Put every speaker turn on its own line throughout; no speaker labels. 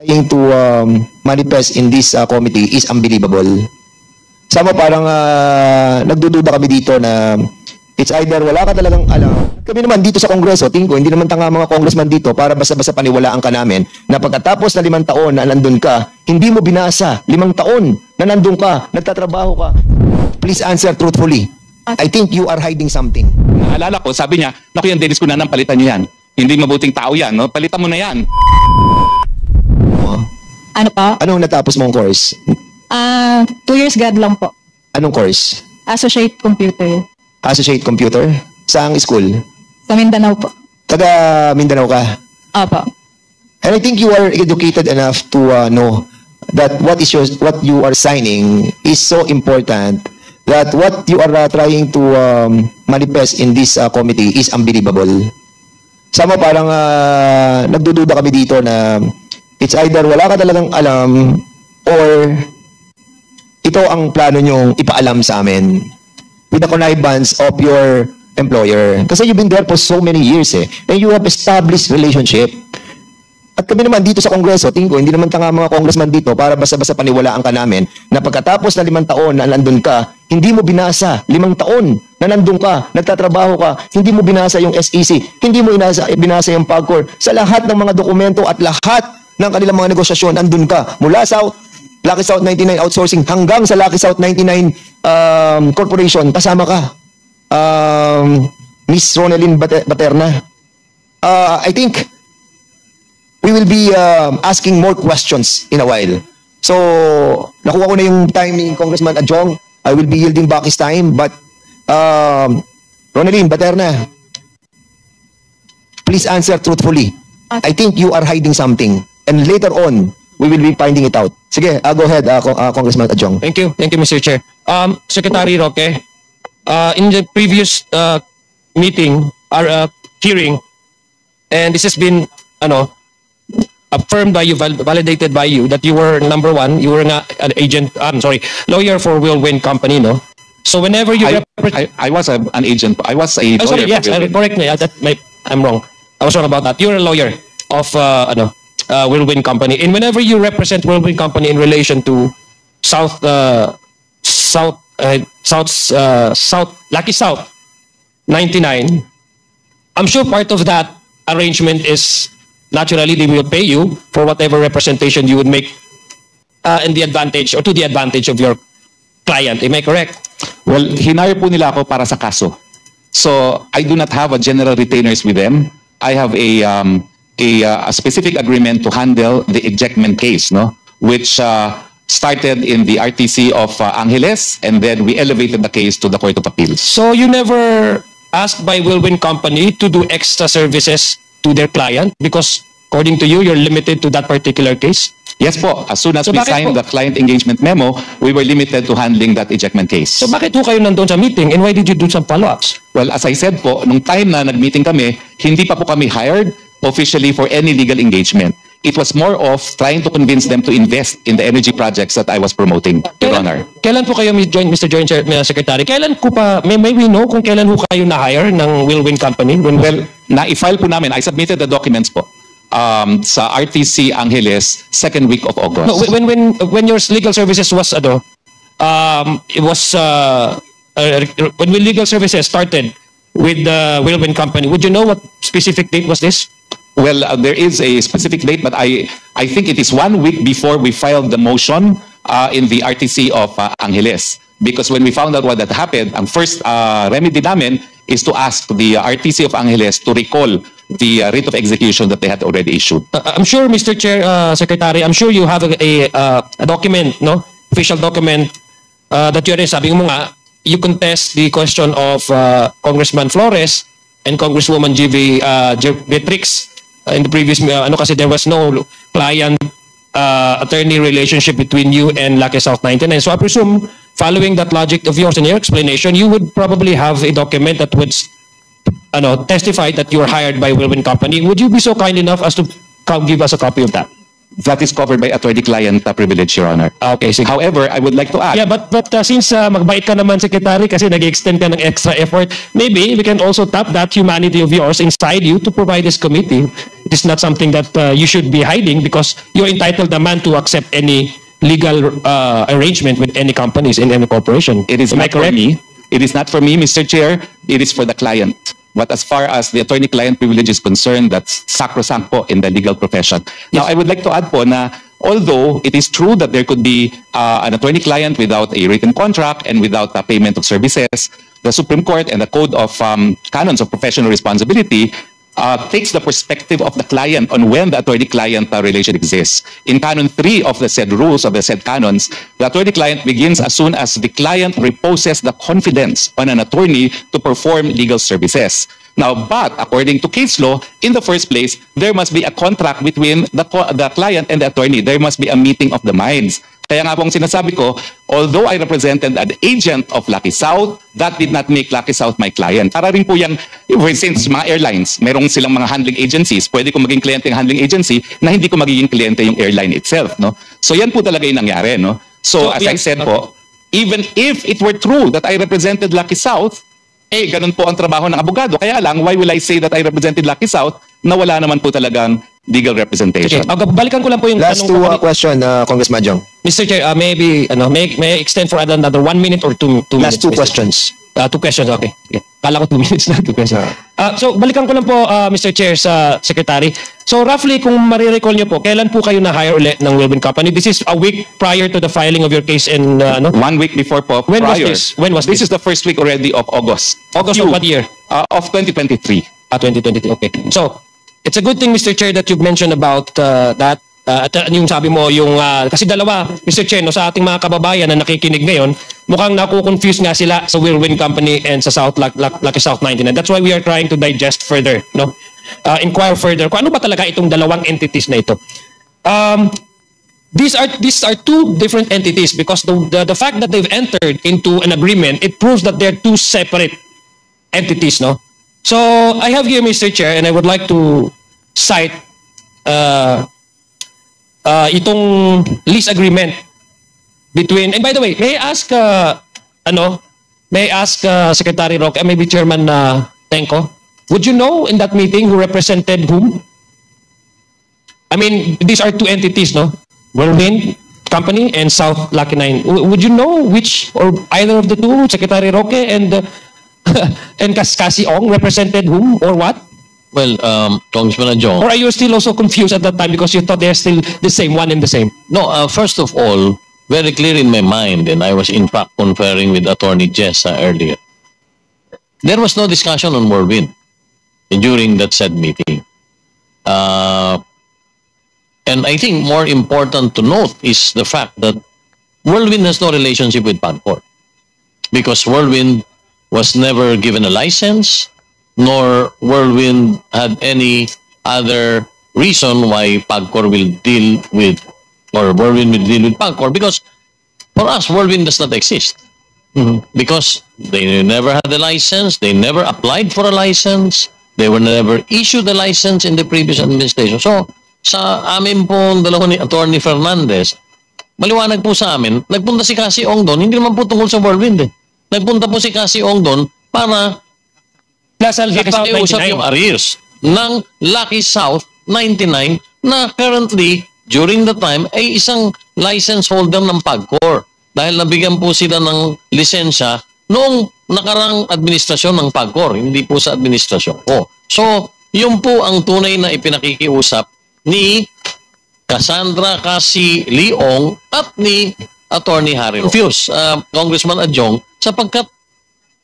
trying to manifest in this committee is unbelievable. Sama parang nagdududa kami dito na it's either wala ka talagang alam. Kami naman dito sa Kongreso, tingin ko, hindi naman tanga mga congressman dito para basta-basta paniwalaan ka namin na pagkatapos na 5 taon na nandun ka, hindi mo binasa 5 taon na nandun ka, nagtatrabaho ka. Please answer truthfully. I think you are hiding something.
Naalala ko, sabi niya, naku yan, Dennis Cunanan, palitan niyo yan. Hindi mabuting tao yan, no? Palitan mo na yan.
Ano pa?
Anong natapos mong course?
2 years grad lang po.
Anong course?
Associate Computer.
Associate Computer? Saang school?
Sa Mindanao po.
Taga Mindanao ka?
Opo.
And I think you are educated enough to know that what you are signing is so important that what you are trying to manifest in this committee is unbelievable. Sama parang nagdududa kami dito na it's either wala ka talagang alam or ito ang plano nyong ipaalam sa amin with the connivance of your employer. Kasi you've been there for so many years and you have established relationship. At kami naman dito sa Kongreso, tingin ko, hindi naman tanga mga congressman dito para basta-basta paniwalaan ka namin na pagkatapos na 5 taon na nandun ka, hindi mo binasa 5 taon na nandun ka, nagtatrabaho ka, hindi mo binasa yung SEC, hindi mo binasa yung PAGCOR. Sa lahat ng mga dokumento at lahat ng kanilang mga negosasyon, nandun ka. Mula sa Lucky South 99 Outsourcing hanggang sa Lucky South 99 Corporation, kasama ka. Miss Ronelyn Baterna. I think we will be asking more questions in a while. So, nakuha ko na yung time ni Congressman Adjong. I will be yielding back his time. But, Ronelyn Baterna, please answer truthfully. I think you are hiding something. And later on, we will be finding it out. Sige, go ahead, Congressman Adjong.
Thank you, Mr. Chair. Secretary Roque, in the previous meeting, our hearing, and this has been, affirmed by you, validated by you, that you were number one, you were an agent, lawyer for Whirlwind Company, no? So whenever you
I was an agent. I was a lawyer.
Sorry, yes, correct me. I'm wrong. I was wrong about that. You're a lawyer of Whirlwind Company, and whenever you represent Whirlwind Company in relation to Lucky South 99, I'm sure part of that arrangement is naturally they will pay you for whatever representation you would make in the advantage or to the advantage of your client. Am I correct?
Well, hinire po nila ako para sa kaso. So, I do not have a general retainers with them. I have a specific agreement to handle the ejectment case, no? Which started in the RTC of Angeles, and then we elevated the case to the Court of Appeals.
So, you never asked by Whirlwind Company to do extra services to their client because according to you, you're limited to that particular case?
Yes po. As soon as we signed the client engagement memo, we were limited to handling that ejectment case.
So bakit ho kayo nandun sa meeting and why did you do some follow-ups?
Well, as I said po, nung time na nag-meeting kami, hindi pa po kami hired officially for any legal engagement. It was more of trying to convince them to invest in the energy projects that I was promoting, Your Honor.
Kailan po kayo, Mr. Joint Secretary, kailan ko pa, may we know kung kailan ho kayo na-hire ng Whirlwind Company?
Well, na-file po namin. I submitted the documents po sa RTC Angeles, 2nd week of August.
No, when your legal services was, it was, when legal services started with the Whirlwind Company, would you know what specific date was this?
Well, there is a specific date, but I think it is 1 week before we filed the motion in the RTC of Angeles. Because when we found out what had happened, ang first remedy namin is to ask the RTC of Angeles to recall the writ of execution that they had already issued.
I'm sure, Mr. Chair, Secretary, I'm sure you have a document, no? Official document that you sabi mo nga, you contest the question of Congressman Flores and Congresswoman G.V. Beatrix in the previous, kasi there was no client attorney relationship between you and Lucky South 99. So I presume, following that logic of yours and your explanation, you would probably have a document that would testify that you were hired by Whirlwind Company. Would you be so kind enough as to give us a copy of that?
That is covered by attorney-client privilege, Your Honor.
Okay, sige.
However, I would like to add...
Yeah, but since magbait ka naman, Secretary, kasi nag-extend ka ng extra effort, maybe we can also tap that humanity of yours inside you to provide this committee It is not something that you should be hiding because you're entitled naman to accept any legal arrangement with any companies in any corporation.
It is
Am I
not for
correct?
me. It is not for me, Mr. Chair. It is for the client. But as far as the attorney-client privilege is concerned, that's sacrosanct po in the legal profession. Now, I would like to add po na although it is true that there could be an attorney-client without a written contract and without a payment of services, the Supreme Court and the Code of Canons of Professional Responsibility takes the perspective of the client on when the attorney-client relation exists. In Canon 3 of the said rules, of the said canons, the attorney-client begins as soon as the client reposes the confidence on an attorney to perform legal services. Now, but according to case law, in the first place, there must be a contract between the client and the attorney. There must be a meeting of the minds. Kaya nga pong sinasabi ko, although I represented an agent of Lucky South, that did not make Lucky South my client. Para rin po yung, since mga airlines, merong silang mga handling agencies, pwede ko maging kliyente ng handling agency na hindi ko magiging kliyente yung airline itself. No? So yan po talaga yung nangyari. No? So as I said po, even if it were true that I represented Lucky South, ganun po ang trabaho ng abogado. Kaya lang, why will I say that I represented Lucky South na wala naman po talagang legal representation?
Okay. Balikan ko lang po yung
Last
tanong
two
ko.
question, Congressman Jong.
Mr. Chair, maybe may I extend for another 1 minute or 2 minutes?
Last two
Mr.
questions.
2 questions, okay. Kala ko 2 minutes na, 2 questions. So, balikan ko lang po, Mr. Chair, sa Secretary. So, roughly, kung marirecall niyo po, kailan po kayo na-hire ulit ng Wilwin Company? This is a week prior to the filing of your case in,
1 week before po.
When was
prior.
this? When was
this?
this?
Is the first week already of August.
August of what year?
Of 2023.
2023, okay. So, it's a good thing, Mr. Chair, that you've mentioned about that. At yung sabi mo, yung, kasi dalawa, Mr. Chair, no, sa ating mga kababayan na nakikinig ngayon, mukhang nakukonfuse nga sila sa Whirlwind Company and sa Lucky South 99. That's why we are trying to digest further, no? Inquire further kung ano ba talaga itong dalawang entities na ito. These are two different entities because the fact that they've entered into an agreement, it proves that they're two separate entities, no? So, I have here, Mr. Chair, and I would like to cite itong lease agreement between, and by the way, may I ask Secretary Roque, maybe Chairman Tenko, would you know in that meeting who represented whom? I mean, these are two entities, no? Whirlwind Company and South Lucky 9. Would you know which or either of the two, Secretary Roque and and Cassie Ong represented whom or what?
Well, Congressman Adjong.
Or are you still also confused at that time because you thought they're still the same, one and the same?
No, first of all, very clear in my mind, and I was in fact conferring with Attorney Jessa earlier. There was no discussion on Whirlwind during that said meeting. And I think more important to note is the fact that Whirlwind has no relationship with PAGCOR because Whirlwind was never given a license, nor Whirlwind had any other reason why PAGCOR will deal with, or Whirlwind will deal with PAGCOR, because for us, Whirlwind does not exist. Because they never had a license, they never applied for a license, they were never issued a license in the previous administration. So, sa amin pong dalawa ni Attorney Fernandez, maliwanag po sa amin, nagpunta si Cassie Ong doon, hindi naman po tungkol sa Whirlwind. Nagpunta po si Cassie Ong doon para ipakiusap yung arrears ng Lucky South 99 na currently, during the time, ay isang license holder ng PAGCOR dahil nabigyan po sila ng lisensya noong nakarang administrasyon ng PAGCOR, hindi po sa administrasyon ko. So, yun po ang tunay na ipinakikiusap ni Cassandra Cassie Leong at ni Attorney Harry Rufus, Congressman Adjong, sapagkat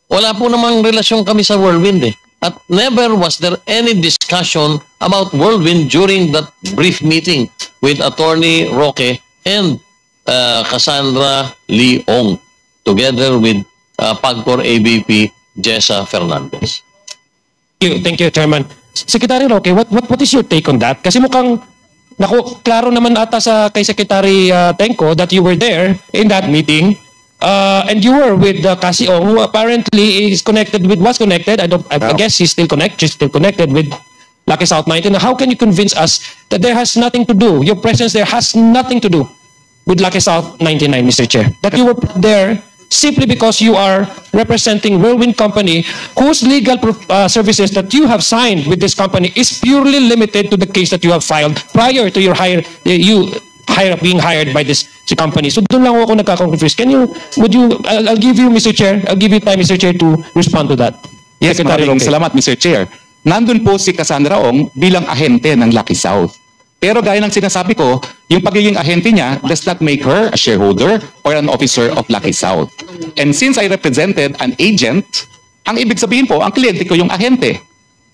wala po namang relasyon kami sa Whirlwind At never was there any discussion about Whirlwind during that brief meeting with Attorney Roque and Cassandra Leong, together with PAGCOR AVP Jessa Fernandez.
Thank you, Chairman. Secretary Roque, what is your take on that? Kasi mukhang klaro naman ata kay Secretary Tenko that you were there in that meeting. And you were with Cassie Ong, who apparently was connected I guess she's still connected with Lucky South 19. How can you convince us that there has nothing to do, your presence there has nothing to do with Lucky South 99, Mr. Chair? That you were there simply because you are representing Whirlwind Company, whose legal services that you have signed with this company is purely limited to the case that you have filed prior to your being hired by this company. So doon lang ako nagka-confuse. I'll give you, Mr. Chair, I'll give you time, Mr. Chair, to respond to that.
Yes, maraming salamat, Mr. Chair. Nandun po si Cassandra Ong bilang ahente ng Lucky South. Pero gaya ng sinasabi ko, yung pagiging ahente niya does not make her a shareholder or an officer of Lucky South. And since I represented an agent, ang ibig sabihin po, ang kliyente ko yung ahente.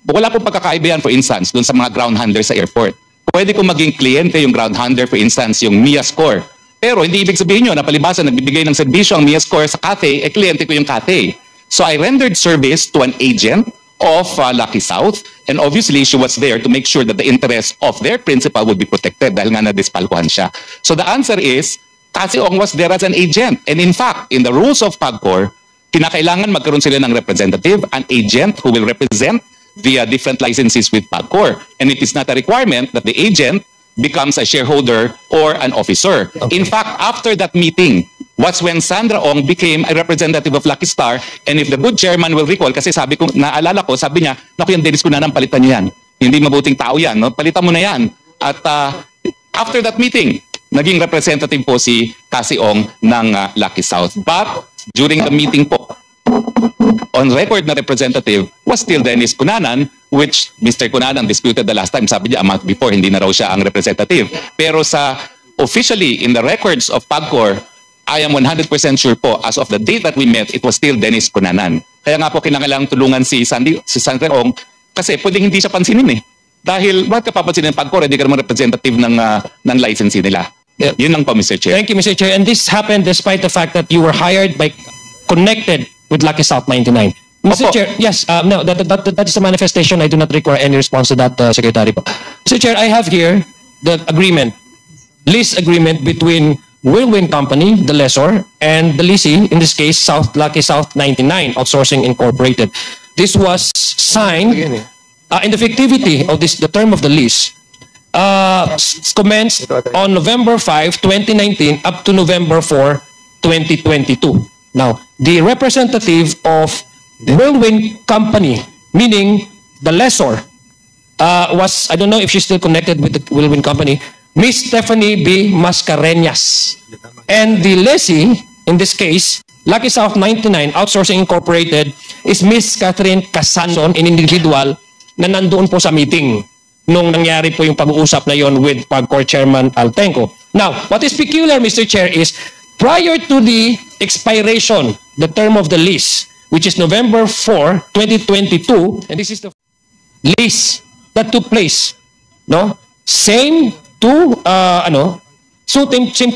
Wala pong pagkakaibahan, for instance, dun sa mga ground handler sa airport. Pwede kong maging kliyente yung ground handler, for instance, yung Mia Score. Pero hindi ibig sabihin nyo na palibasa nagbibigay ng serbisyo ang Mia Score sa Cathay, kliyente ko yung Cathay. So I rendered service to an agent of Lucky South, and obviously she was there to make sure that the interests of their principal would be protected dahil nga nadispalkuhan siya. So the answer is, Cassie Ong was there as an agent. And in fact, in the rules of PAGCOR, kinakailangan magkaroon sila ng representative, an agent who will represent the different licenses with PAGCOR. And it is not a requirement that the agent becomes a shareholder or an officer. Okay. In fact, after that meeting, was when Sandra Ong became a representative of Lucky Star, and if the good chairman will recall, kasi sabi ko, naalala ko, sabi niya, naku, yung Dennis Cunanan, palitan niyo yan. Hindi mabuting tao yan, no? Palitan mo na yan. At after that meeting, naging representative po si Cassie Ong ng Lucky South. But during the meeting po, on record na representative was still Dennis Cunanan, which Mr. Cunanan disputed the last time. Sabi niya, a month before, hindi na raw siya ang representative. Pero sa officially, in the records of PAGCOR, I am 100% sure po, as of the date that we met, it was still Dennis Cunanan. Kaya nga po kinakailangang tulungan si Sandra Ong, kasi pwedeng hindi siya pansinin eh. Dahil, bakit ka papansinin ng PAGCOR, hindi ka naman representative ng licensee nila. Yeah. Yun lang po, Mr. Chair.
Thank you, Mr. Chair. And this happened despite the fact that you were hired by, connected with Lucky South 99. Mr.
Opo.
Chair, yes, no, that is a manifestation. I do not require any response to that, Secretary. Mr. Chair, I have here the agreement, lease agreement between Whirlwind Company, the lessor, and the leasing, in this case, Lucky South 99 Outsourcing Incorporated. This was signed in the fictivity of the term of the lease. Commenced on November 5, 2019 up to November 4, 2022. Now, the representative of Whirlwind Company, meaning the lessor, was, I don't know if she's still connected with the Whirlwind Company, Miss Stephanie B. Mascareñas. And the lessee, in this case, Lucky South 99 Outsourcing Incorporated, is Miss Catherine Casanson, an individual na nandoon po sa meeting nung nangyari po yung pag-uusap na yon with PAGCOR Chairman Altenco. Now, what is peculiar, Mr. Chair, is prior to the expiration, the term of the lease, which is November 4, 2022, and this is the lease that took place, no? Same two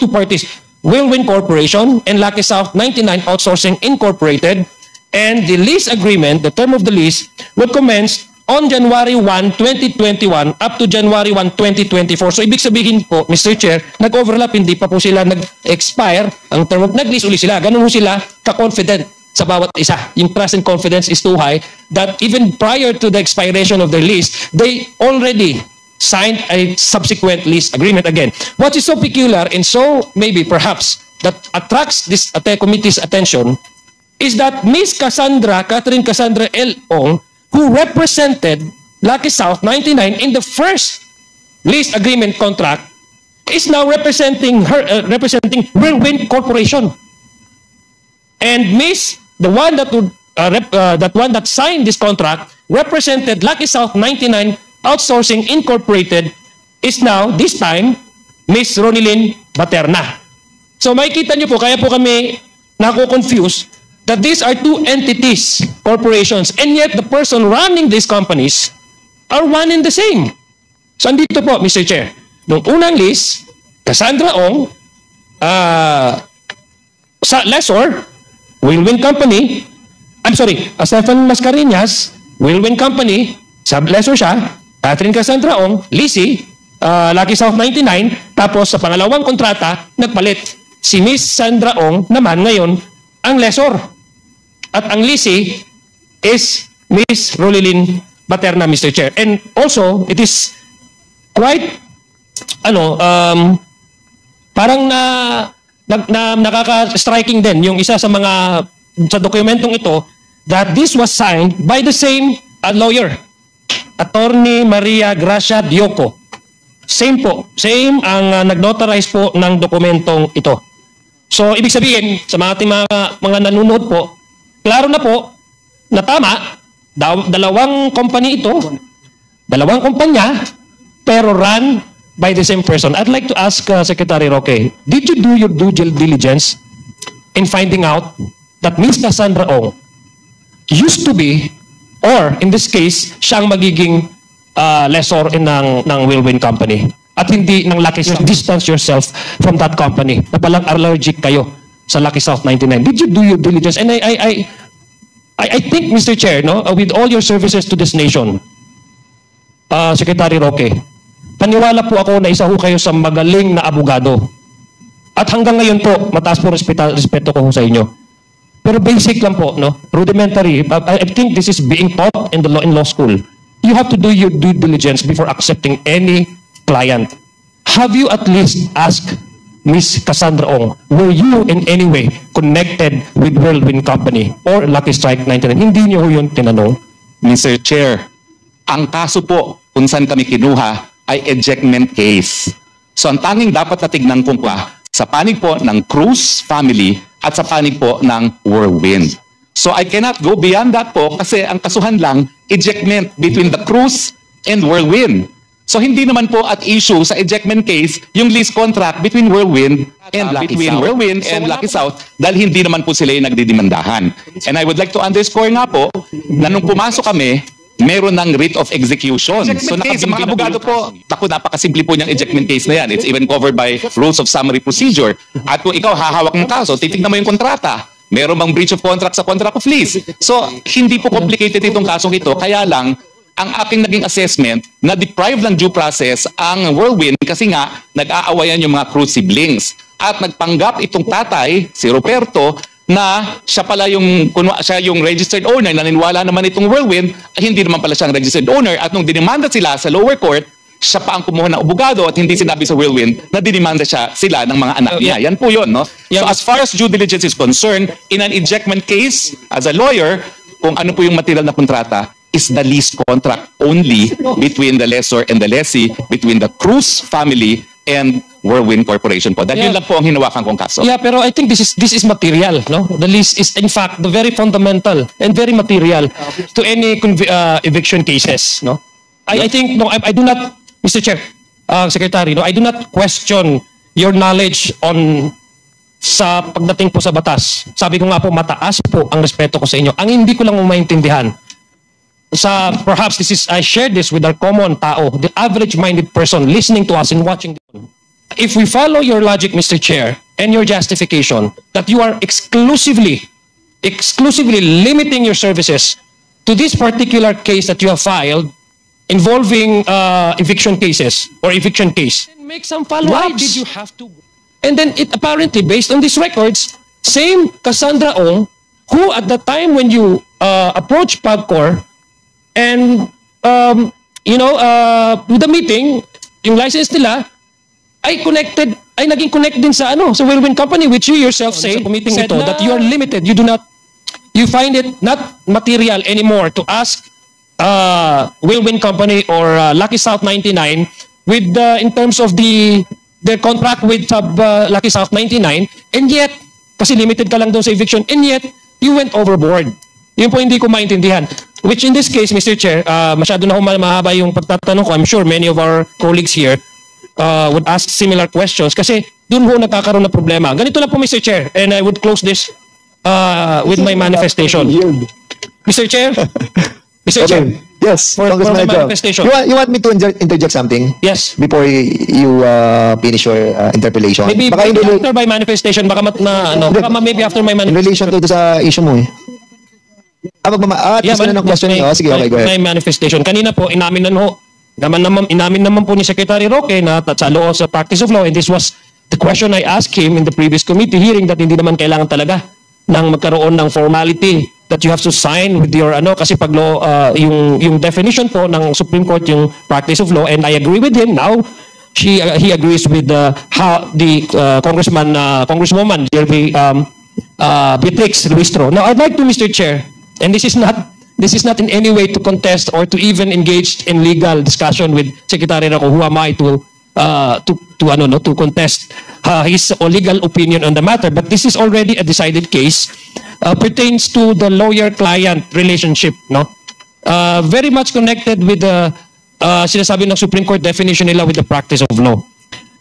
parties, Whirlwind Corporation and Lucky South 99 Outsourcing Incorporated, and the lease agreement, the term of the lease, would commence on January 1, 2021 up to January 1, 2024. So ibig sabihin po, Mr. Chair, nag-overlap, hindi pa po sila nag-expire ang term of nag-lease uli sila. Ganun po sila ka-confident sa bawat isa. Yung trust and confidence is too high that even prior to the expiration of their lease, they already signed a subsequent lease agreement again. What is so peculiar and so maybe perhaps that attracts this committee's attention is that Miss Catherine Cassandra L. Ong, who represented Lucky South 99 in the first lease agreement contract, is now representing Whirlwind Corporation. And the one that signed this contract represented Lucky South 99 Outsourcing Incorporated is now, this time, Miss Ronilyn Baterna. So makikita niyo po, kaya po kami nako-confuse that these are two entities, corporations, and yet the person running these companies are one and the same. So andito po, Mr. Chair, nung unang lease, Cassandra Ong, sa lessor, Whirlwind Company, Stephen Mascareñas, Whirlwind Company, sub-lessor siya, Catherine Cassandra Ong, leasee, Lucky South 99, tapos sa pangalawang kontrata, nagpalit. Si Miss Sandra Ong naman ngayon ang lessor. At ang leasee is Miss Ronilyn Baterna, Mr. Chair. And also, it is quite, parang nakaka-striking din yung isa sa mga sa dokumentong ito that this was signed by the same lawyer, Attorney Maria Gracia Dioco. Same po, same ang nag-notarize po ng dokumentong ito. So ibig sabihin sa ating mga nanonood po, klaro na po na tama, dalawang company ito, dalawang kumpanya, pero run by the same person. I'd like to ask Secretary Roque, did you do your due diligence in finding out that Ms. Cassandra Ong used to be, or in this case, siyang magiging lessor ng Whirlwind Company at hindi ng Lucky South? Distance yourself from that company na palang allergic kayo sa Lucky South 99. Did you do your diligence? And I think, Mr. Chair, no, with all your services to this nation, Secretary Roque, paniwala po ako na isa ho kayo sa magaling na abogado. At hanggang ngayon po, mataas po respeto ko sa inyo. Pero basic lang po, no? Rudimentary. I think this is being taught in law school. You have to do your due diligence before accepting any client. Have you at least asked Ms. Cassandra Ong, were you in any way connected with Whirlwind Company or Lucky Strike 99? Hindi niyo ho yun tinanong.
Mr. Chair, ang kaso po kung saan kami kinuha ay ejectment case. So ang tanging dapat na tignan kung sa panig po ng Cruz family at sa panig po ng Whirlwind. So I cannot go beyond that po kasi ang kasuhan lang, ejectment between the Cruz and Whirlwind. So hindi naman po at issue sa ejectment case yung lease contract between Whirlwind and Lucky South dahil hindi naman po sila yung nagdidimandahan. And I would like to underscore nga po na nung pumasok kami, meron ng writ of execution. So sa mga abogado po, napakasimple po niyang ejectment case na yan. It's even covered by rules of summary procedure. At kung ikaw hahawak ng kaso, titignan mo yung kontrata. Meron bang breach of contract sa contract of lease? So hindi po complicated itong kasong ito. Kaya lang, ang aking naging assessment na deprive ng due process ang Whirlwind kasi nga nag-aawayan yung mga Cruz siblings. At nagpanggap itong tatay, si Roberto, na siya pala siya yung registered owner, naniniwala naman itong Whirlwind, hindi naman pala siyang registered owner. At nung dinimanda sila sa lower court, siya pa ang kumuha ng abogado at hindi sinabi sa Whirlwind na dinimanda sila ng mga anak niya. Yan po yun, no? So as far as due diligence is concerned, in an ejectment case, as a lawyer, kung ano po yung material na kontrata, is the lease contract only between the lessor and the lessee, between the Cruz family and Whirlwind Corporation po. Dahil yun lang po ang hinawakan kong kaso.
Yeah, pero I think this is material, no? The lease is in fact the very fundamental and very material to any eviction cases, no? I think no, I do not, Mr. Chair, Secretary, no, I do not question your knowledge on sa pagdating po sa batas. Sabi ko nga po, mataas po ang respeto ko sa inyo. Ang hindi ko lang maintindihan perhaps I shared this with our common tao, the average-minded person listening to us and watching this. If we follow your logic, Mr. Chair, and your justification that you are exclusively limiting your services to this particular case that you have filed involving eviction cases or eviction case, make some follow-ups. Why did you have to? And then it apparently, based on these records, same Cassandra Ong, who at the time when you approached PAGCOR, and, with the meeting, yung license nila, ay naging connect din sa Whirlwind Company, which you yourself say, meeting ito, that you are limited. You find it not material anymore to ask Whirlwind Company or Lucky South 99 with, in terms of their contract with Lucky South 99, and yet, kasi limited ka lang doon sa eviction, and yet, you went overboard. Yun po hindi ko maintindihan. Which in this case, Mr. Chair, masyado na mahaba yung pagtatanong ko. I'm sure many of our colleagues here would ask similar questions kasi doon ho nagkakaroon ng problema. Ganito lang po, Mr. Chair, and I would close this with my manifestation. Mr. Chair? Mr. Chair?
Yes,
for my
Medjo.
manifestation.
You want me to interject something?
Yes.
Before you finish your interpellation?
Maybe after my manifestation, maybe after my manifestation.
In relation to sa issue mo eh. Ng question niyo. Sige, okay, go ahead.
My manifestation. Kanina po, inamin naman po ni Secretary Roque na sa practice of law, and this was the question I asked him in the previous committee hearing, that hindi naman kailangan talaga nang magkaroon ng formality that you have to sign with your kasi pag law, yung definition po ng Supreme Court, yung practice of law, and I agree with him now, he agrees with how the Congresswoman Jerby Beatrix Luistro. Now, I'd like to, Mr. Chair, and this is not in any way to contest or to even engage in legal discussion with Secretary Roque. Who am I to contest his legal opinion on the matter? But this is already a decided case. Pertains to the lawyer-client relationship, no? Very much connected with the sinasabi ng Supreme Court definition nila with the practice of law.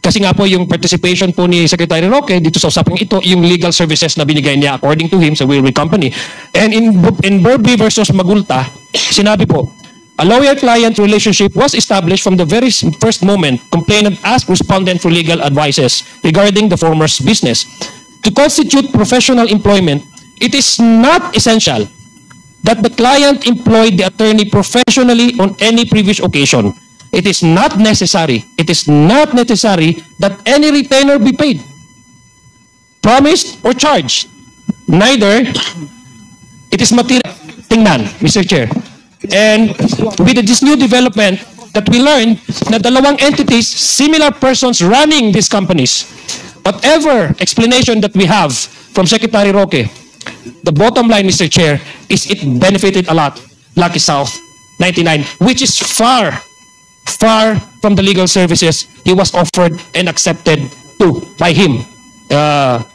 Kasi nga po yung participation po ni Secretary Roque dito sa usapang ito, yung legal services na binigay niya according to him sa Wilwy Company. And in Burby versus Magulta, sinabi po, a lawyer-client relationship was established from the very first moment complainant asked respondent for legal advices regarding the former's business. To constitute professional employment, it is not essential that the client employed the attorney professionally on any previous occasion. It is not necessary that any retainer be paid, promised, or charged. Neither it is material. Tingnan, Mr. Chair. And with this new development that we learned na dalawang entities, similar persons running these companies, whatever explanation that we have from Secretary Roque, the bottom line, Mr. Chair, is it benefited a lot Lucky South 99, which is far from the legal services he was offered and accepted to by him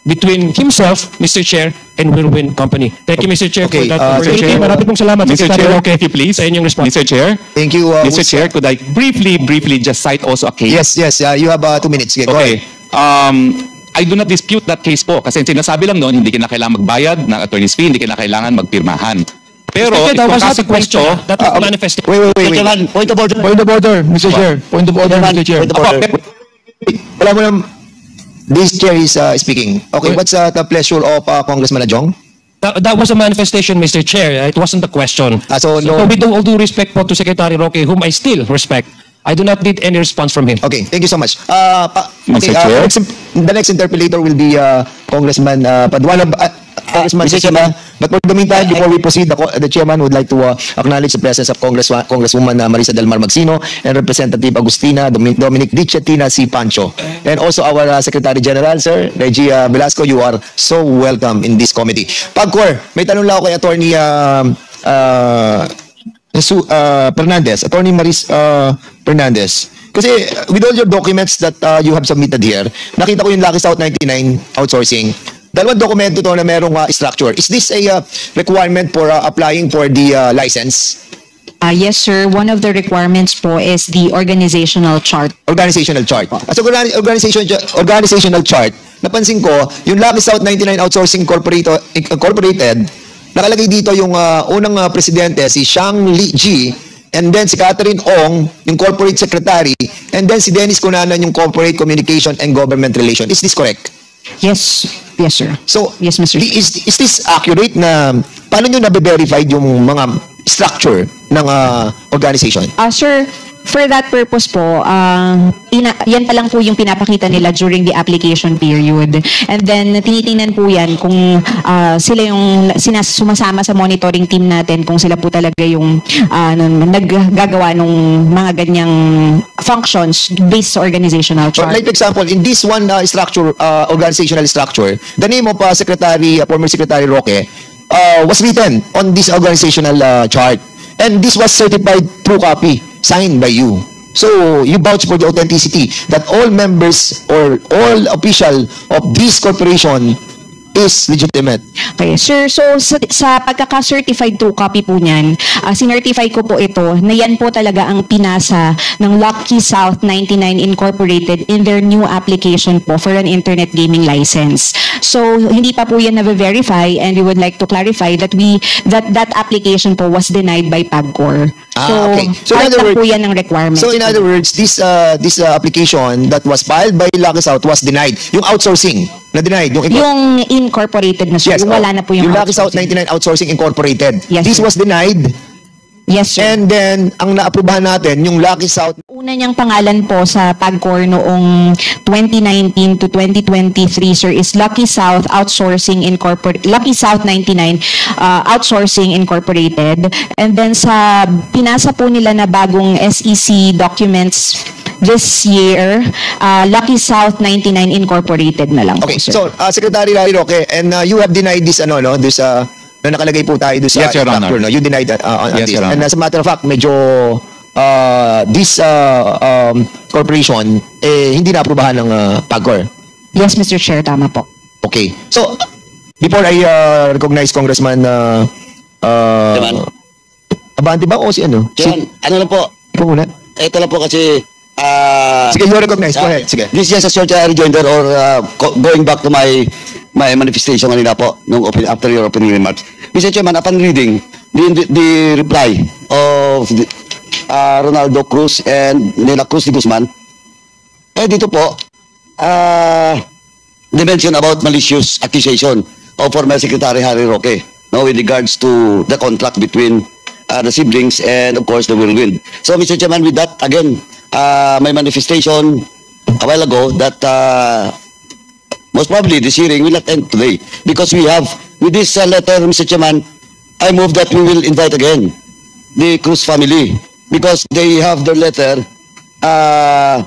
between himself, Mr. Chair, and Whirlwind Company. Thank you, Mr. Chair,
Okay,
for that
Mr.
opportunity.
Chair.
Marami pong salamat,
Mr.
Secretary
Chair,
Roque,
if you please.
sa inyong response.
Mr. Chair,
Thank you.
Mr. Chair, could I briefly just cite also a case?
Yes. You have 2 minutes. Go
Okay.
ahead.
I do not dispute that case po kasi sinasabi lang noon, hindi kailangan magbayad ng attorney's fee, hindi kailangan magpirmahan. Pero
Mr. Chair, that
itong
was not
kaso
the question.
po,
That was manifested.
Wait.
Point of order.
Point of order, Mr. Chair. Point of order, Mr. Chair.
Point of order.
Wala mo lang. This chair is speaking. Okay, what's the pleasure of Congressman Adjong?
That was a manifestation, Mr. Chair. It wasn't the question.
So, no.
So with all due respect po to Secretary Roque, whom I still respect, I do not need any response from him.
Okay, thank you so much.
Mr. Chair?
The next interpellator will be Congressman Paduano. Congressman
Mr. Chairman.
But for the meantime, before we proceed, the chairman would like to acknowledge the presence of Congresswoman Marisa Del Mar Magsino and Representative Agustina Dominic Dichetina C. Pancho. And also our Secretary General, Sir, Regia Velasco, you are so welcome in this committee. Pagcor, may tanong lang ako kay Attorney Fernandez, Attorney Maris Fernandez. Kasi with all your documents that you have submitted here, nakita ko yung Lucky South 99 outsourcing. Dalawang dokumento to na merong structure. Is this a requirement for applying for the license?
Yes, sir. One of the requirements po is the organizational chart.
Organizational chart. So organizational chart, napansin ko, yung Lucky South 99 Outsourcing Incorporated, nakalagay dito yung unang presidente, si Shang Li Ji, and then si Catherine Ong, yung corporate secretary, and then si Dennis Cunanan, yung corporate communication and government relation. Is this correct?
Yes, sir.
So,
Yes, Mr. Chair.
Is this accurate na paano nyo na-verify yung mga structure ng organization?
Sir, for that purpose po, yan pa lang po yung pinapakita nila during the application period. And then, tinitingnan po yan kung sila yung sumasama sa monitoring team natin, kung sila po talaga yung naggagawa ng mga ganyang functions based sa organizational chart.
Like for example, in this one structure, organizational structure, the name of former Secretary Roque was written on this organizational chart. And this was certified true copy, signed by you. So, you vouch for the authenticity that all members or all official of this corporation is legitimate.
Okay, sir. So, sa pagkaka-certified true copy po niyan, sinertify ko po ito na yan po talaga ang pinasa ng Lucky South 99 Incorporated in their new application po for an internet gaming license. So, hindi pa po yan na-verify and we would like to clarify that that application po was denied by PAGCOR.
Okay. So, in
part
other
na po
words,
yan ng requirement.
So, in other words, this application that was filed by Lucky South was denied. Yung outsourcing na denied.
Yung incorporated na, sir.
Yes,
Yung wala na po yung
Lucky South
outsourcing.
99 Outsourcing Incorporated.
Yes,
This
sir.
was denied.
Yes, sir.
And then, ang naaprubahan natin, yung Lucky South.
Una niyang pangalan po sa PAGCOR noong 2019 to 2023, sir, is Lucky South Outsourcing Incorporated, Lucky South 99 Outsourcing Incorporated. And then sa pinasa po nila na bagong SEC documents this year, Lucky South 99 Incorporated na lang po,
Okay,
sir.
so Secretary Larry Roque, and you have denied this no, this na nakalagay po tayo doon sa
Yes, Your Honor.
no? You denied that on
Yes,
this.
Your Honor.
And as a matter of fact, medyo this corporation hindi na-aprobahan ng PAGCOR.
Yes, Mr. Chair, tama po.
Okay. So before I recognize Congressman
Chairman.
Abante ba o si ano?
Chairman, ano lang po,
Ikaw muna.
ito lang po kasi
Sige, you recognize. Go ahead. Sige.
This is just a short rejoinder or going back to my manifestation kanina po nung after your opening remarks. Mr. Chairman, upon reading the reply of Ronaldo Cruz and Nela Cruz de Guzman, dito po, they mention about malicious accusation of former Secretary Harry Roque, no, with regards to the contract between the siblings and of course the whirlwind. So Mr. Chairman, with that, again, my manifestation a while ago that most probably this hearing will not end today because we have, with this letter, Mr. Chairman, I move that we will invite again the Cruz family because they have their letter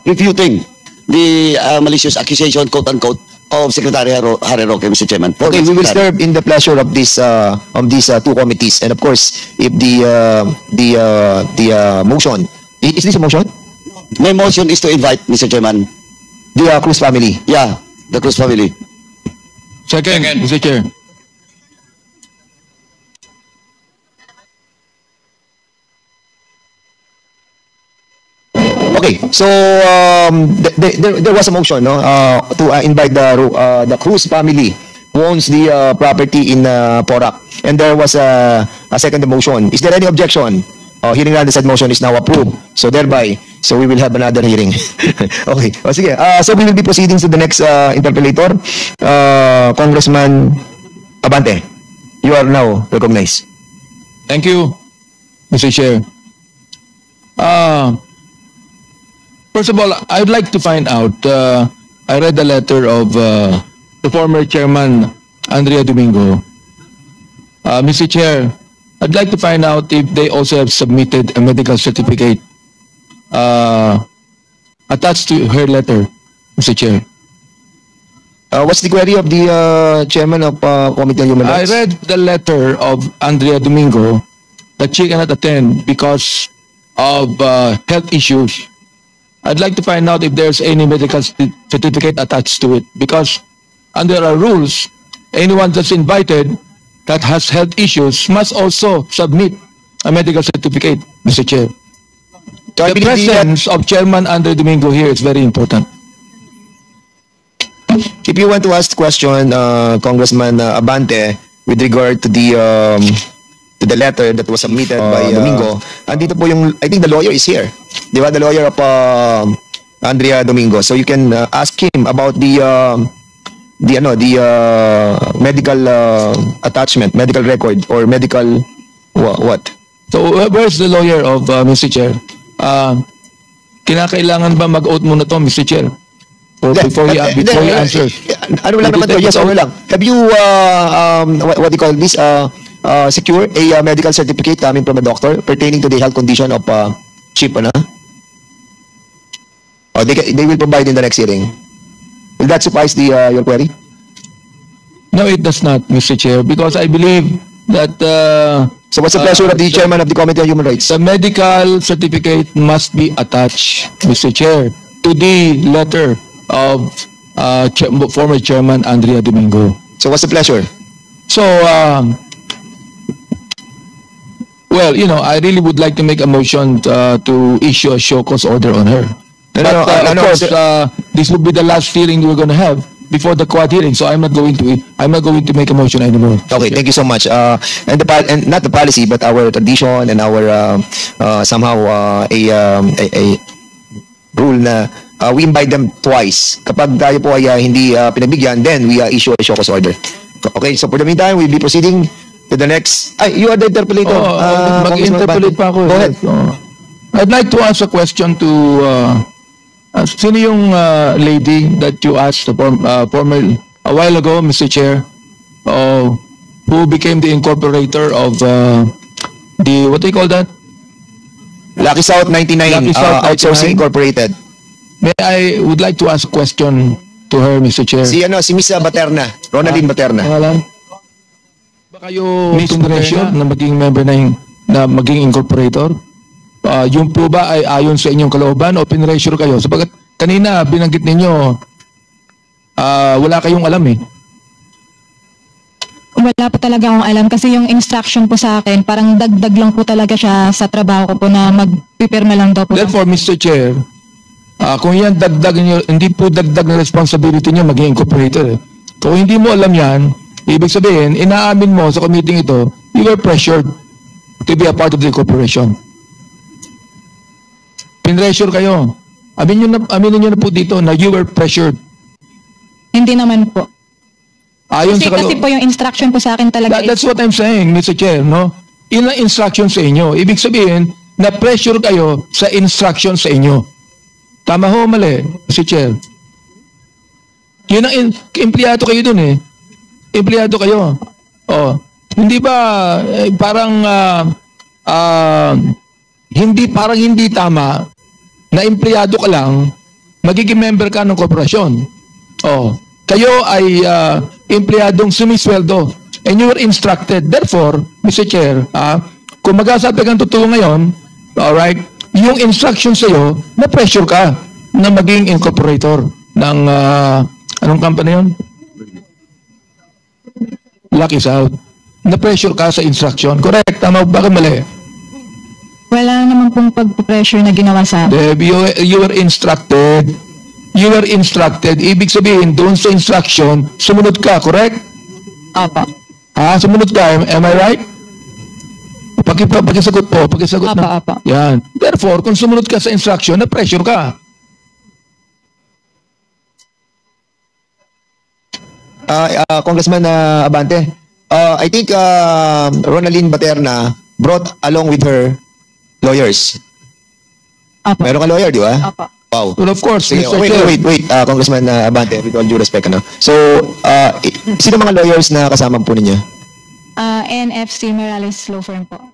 refuting the malicious accusation, quote-unquote, of Secretary Harry Roque, Mr. Chairman.
Okay, we will serve in the pleasure of these two committees, and of course, if the motion is this a motion?
My motion is to invite, Mr. Chairman.
The Cruz family.
Yeah, the Cruz family.
Second, Mr. Chair.
Okay, so there was a motion, no, to invite the Cruz family who owns the property in Porac, and there was a second motion. Is there any objection? Hearing none, the said motion is now approved. So thereby, so we will have another hearing. Okay. Sige. So we will be proceeding to the next interpellator, Congressman Abante. You are now recognized.
Thank you, Mr. Chair. First of all, I'd like to find out, I read the letter of the former chairman, Andrea Domingo. Mr. Chair, I'd like to find out if they also have submitted a medical certificate attached to her letter, Mr. Chair.
What's the query of the chairman of Committee on Human
I
Rights?
read the letter of Andrea Domingo that she cannot attend because of health issues. I'd like to find out if there's any medical certificate attached to it because under our rules, anyone that's invited that has health issues must also submit a medical certificate, Mr. Chair.
So I
The
believe
presence of Chairman Andre Domingo here is very important.
if you want to ask question, Congressman Abante, with regard to the letter that was submitted by Domingo, andito po yung, I think the lawyer is here. Di ba? The lawyer of Andrea Domingo. So you can ask him about the medical attachment, medical record, or medical what?
So where's the lawyer of Mr. Chair? Kinakailangan ba mag-oath muna to, Mr. Chair? Or before he answers.
Ano lang naman to? Yes, ano lang. Have you, what do you call this, secure a medical certificate coming from a doctor pertaining to the health condition of Chief, ano? Or they will provide in the next hearing. Will that suffice your query?
No, it does not, Mr. Chair, because I believe that
So what's the pleasure of the chairman of the Committee on Human Rights?
the medical certificate must be attached, Mr. Chair, to the letter of former Chairman Andrea Domingo.
So what's the pleasure?
So, well, I really would like to make a motion to issue a show cause order on her. But of course, this will be the last hearing we're going to have before the quad hearing, so I'm not going to make a motion anymore.
Okay, thank you so much. And not the policy, but our tradition and our somehow a rule na we invite them twice. Kapag tayo po ay hindi pinagbigyan, then we issue a show cause order. Okay, so for the meantime, we'll be proceeding to the next. You are the interpolator.
Mag-interpolate pa ako.
Go ahead.
I'd like to ask a question to sino yung lady that you asked former a while ago, Mr. Chair, who became the incorporator of the what do you call that?
Lucky South 99
Lucky South 99.
Outsourcing Incorporated.
May I would like to ask a question to her, Mr. Chair.
Si Miss Baterna, Ronaldine Baterna.
Pangalan? Ba kayo
Miss
pressure
Baterna?
na maging member na maging incorporator? Yung po ba ay ayon sa inyong kalooban o pinressure kayo? Sapagat kanina binanggit ninyo wala kayong alam eh.
Wala po talaga akong alam kasi yung instruction po sa akin, parang dagdag lang po talaga siya sa trabaho ko po na magpipirma lang daw po.
Therefore, Mr. Chair, kung yan dagdag niyo, hindi po dagdag na responsibility niyo maging incorporator. Kung hindi mo alam yan, ibig sabihin, inaamin mo sa committee ito, you were pressured to be a part of the corporation. Pinressure kayo. Aminin niyo na po dito na you were pressured.
Hindi naman po.
Ayon
Kasi,
sa
kasi po yung instruction po sa akin talaga.
That's what I'm saying, Mr. Chair, no? Ilang instruction sa inyo. Ibig sabihin, na-pressure kayo sa instruction sa inyo. Tama ho, mali, Mr. Chair. Yun ang empleyado kayo dun eh. Empleyado kayo. Oh, hindi ba hindi tama na empleyado ka lang, magiging member ka ng korporasyon. Oh, kayo ay empleyadong sumisweldo and you were instructed. Therefore, Mr. Chair, kung magsasabi kang totoo ngayon, alright, yung instruction sa'yo, na-pressure ka na maging incorporator ng, anong company yun? Lucky South. Na-pressure ka sa instruction. Correct? Tama ba? Bakit mali?
Wala naman pong pag-pressure na ginawa sa akin.
You were instructed. You were instructed. Ibig sabihin, doon sa instruction, sumunod ka, correct?
Opo.
Sumunod ka. Am I right? Pakisagot po. Pakisagot na.
Apa.
Yan. Therefore, kung sumunod ka sa instruction, na-pressure ka.
Congressman Abante, I think Ronaldine Baterna brought along with her lawyers.
Opo.
Meron ka lawyer, di ba?
Opo.
Wow.
Well, of course,
Sige,
Mr.
wait,
Chair.
Congressman Abante, with all due respect, ano? So, sino mga lawyers na kasama po ninyo?
NFC Morales Law Firm po.